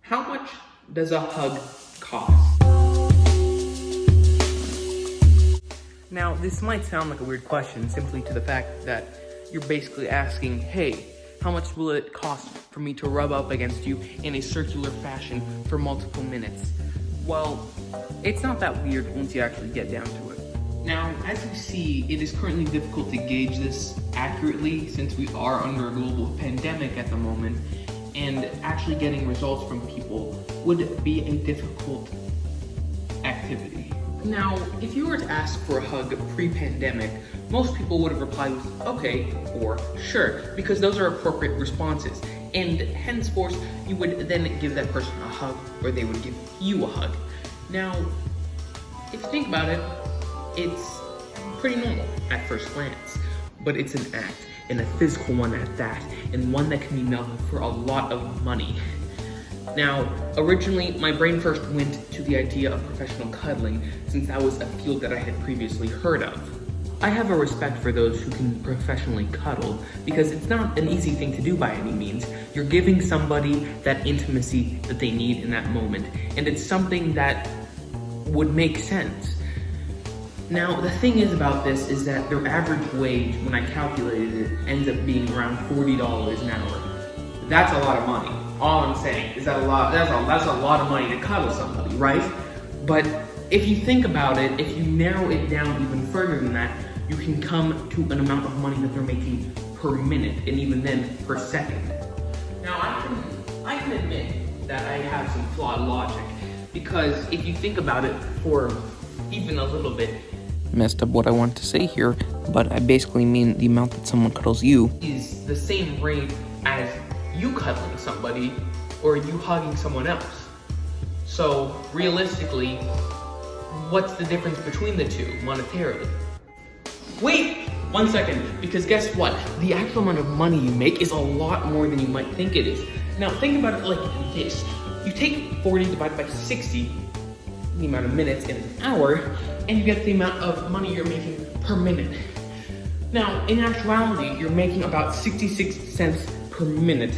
How much does a hug cost? Now, this might sound like a weird question simply to the fact that you're basically asking, hey, how much will it cost for me to rub up against you in a circular fashion for multiple minutes? Well, it's not that weird once you actually get down to it. Now, as you see, it is currently difficult to gauge this accurately since we are under a global pandemic at the moment, and actually getting results from people would be a difficult activity. Now, if you were to ask for a hug pre-pandemic, most people would have replied with okay or sure, because those are appropriate responses. And henceforth, you would then give that person a hug, or they would give you a hug. Now, if you think about it, it's pretty normal at first glance, but it's an act, and a physical one at that, and one that can be melted for a lot of money. Now, originally, my brain first went to the idea of professional cuddling, since that was a field that I had previously heard of. I have a respect for those who can professionally cuddle, because it's not an easy thing to do by any means. You're giving somebody that intimacy that they need in that moment, and it's something that would make sense. Now, the thing is about this is that their average wage, when I calculated it, ends up being around $40 an hour. That's a lot of money. All I'm saying is that's a lot of money to cuddle somebody, right? But if you think about it, if you narrow it down even further than that, you can come to an amount of money that they're making per minute, and even then per second. Now, I can admit that I have some flawed logic, because if you think about it for even a little bit, messed up what I want to say here, but I basically mean the amount that someone cuddles you is the same rate as you cuddling somebody or you hugging someone else. So realistically, what's the difference between the two monetarily? Wait 1 second, because guess what? The actual amount of money you make is a lot more than you might think it is. Now think about it like this. You take 40 divided by 60, the amount of minutes in an hour, and you get the amount of money you're making per minute. Now, in actuality, you're making about 66 cents per minute,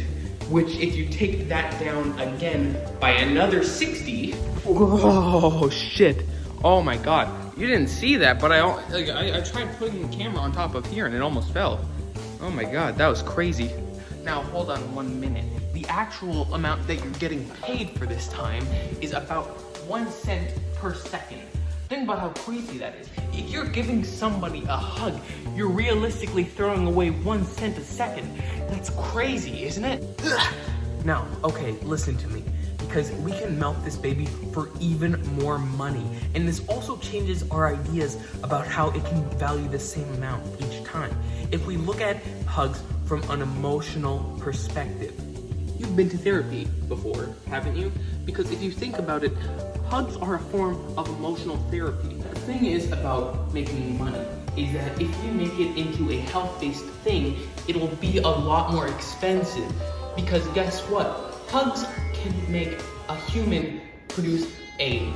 which if you take that down again by another 60, oh shit, oh my god, you didn't see that, but I tried putting the camera on top of here and it almost fell. Oh my god, that was crazy. Now, hold on 1 minute. The actual amount that you're getting paid for this time is about 1 cent per second. Think about how crazy that is. If you're giving somebody a hug, you're realistically throwing away 1 cent a second. That's crazy, isn't it? Ugh. Now, okay, listen to me, because we can melt this baby for even more money. And this also changes our ideas about how it can value the same amount each time. If we look at hugs from an emotional perspective, you've been to therapy before, haven't you? Because if you think about it, hugs are a form of emotional therapy. The thing is about making money is that if you make it into a health-based thing, it'll be a lot more expensive. Because guess what? Hugs can make a human produce a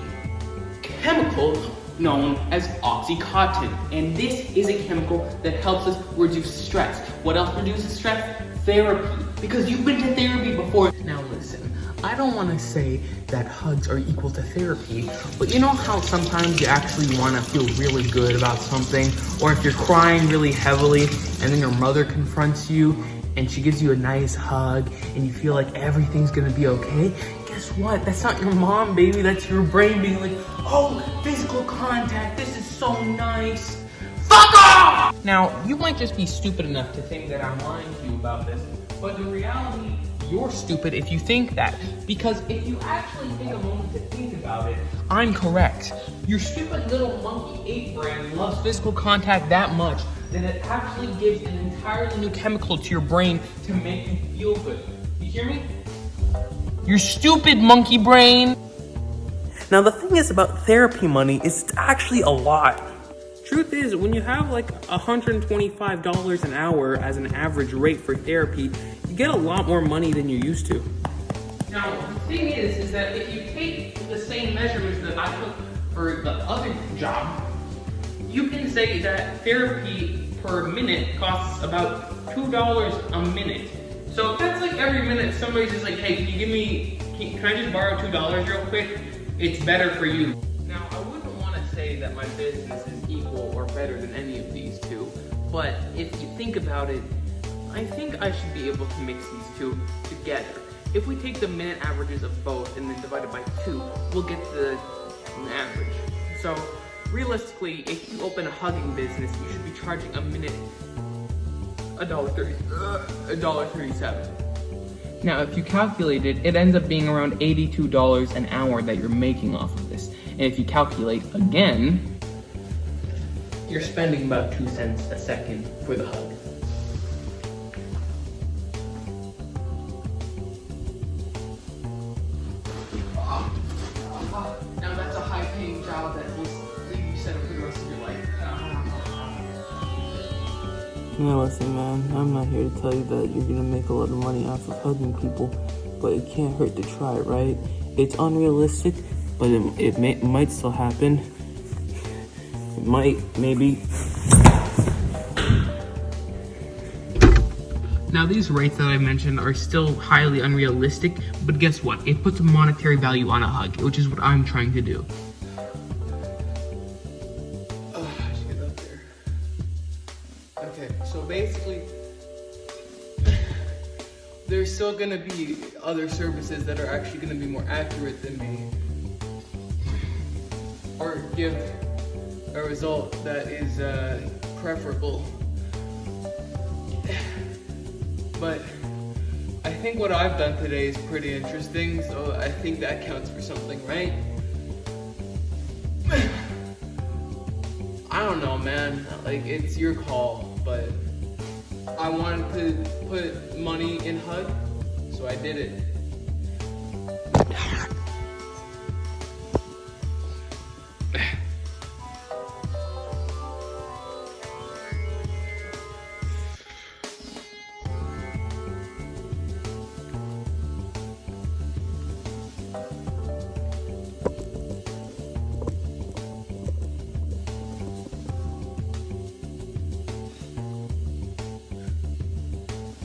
chemical known as Oxycontin. And this is a chemical that helps us reduce stress. What else reduces stress? Therapy. Because you've been to therapy before. Now listen, I don't want to say that hugs are equal to therapy, but you know how sometimes you actually want to feel really good about something, or if you're crying really heavily and then your mother confronts you and she gives you a nice hug and you feel like everything's gonna be okay? Guess what? That's not your mom, baby. That's your brain being like, oh, physical contact, this is so nice. Fuck off! Now, you might just be stupid enough to think that I'm lying to you about this, but the reality, you're stupid if you think that. Because if you actually take a moment to think about it, I'm correct. Your stupid little monkey ape brain loves physical contact that much that it actually gives an entirely new chemical to your brain to make you feel good. You hear me? Your stupid monkey brain. Now the thing is about therapy money is it's actually a lot. Truth is, when you have like $125 an hour as an average rate for therapy, you get a lot more money than you used to. Now, the thing is that if you take the same measurements that I took for the other job, you can say that therapy per minute costs about $2 a minute. So if that's like every minute somebody's just like, hey, can you give me Can I just borrow $2 real quick? It's better for you. Now, I wouldn't want to say that my business is equal or better than any of these two, but if you think about it, I think I should be able to mix these two together. If we take the minute averages of both and then divide it by 2, we'll get the average. So, realistically, if you open a hugging business, you should be charging a minute $1.37. Now, if you calculate it, it ends up being around $82 an hour that you're making off of this. And if you calculate again, you're spending about 2 cents a second for the hug. Now that's a high-paying job that will leave you set up for the rest of your life. Now listen, man, I'm not here to tell you that you're gonna make a lot of money off of hugging people, but it can't hurt to try, right? It's unrealistic, but it might still happen. It might, maybe. Now these rates that I mentioned are still highly unrealistic, but guess what? It puts a monetary value on a hug, which is what I'm trying to do. Okay, so basically, there's still gonna be other services that are actually gonna be more accurate than me, or give a result that is preferable. But I think what I've done today is pretty interesting, so I think that counts for something, right? I don't know, man. Like, it's your call, but I wanted to put money in HUD, so I did it.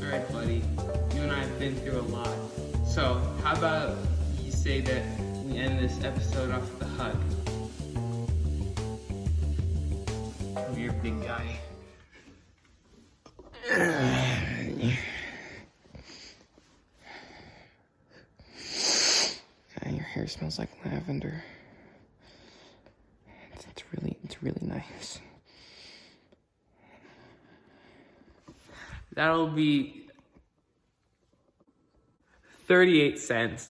Alright, buddy, you and I have been through a lot. So, how about you say that we end this episode off with a hug? Come here, big guy. Your hair smells like lavender. It's really nice. That'll be 38 cents.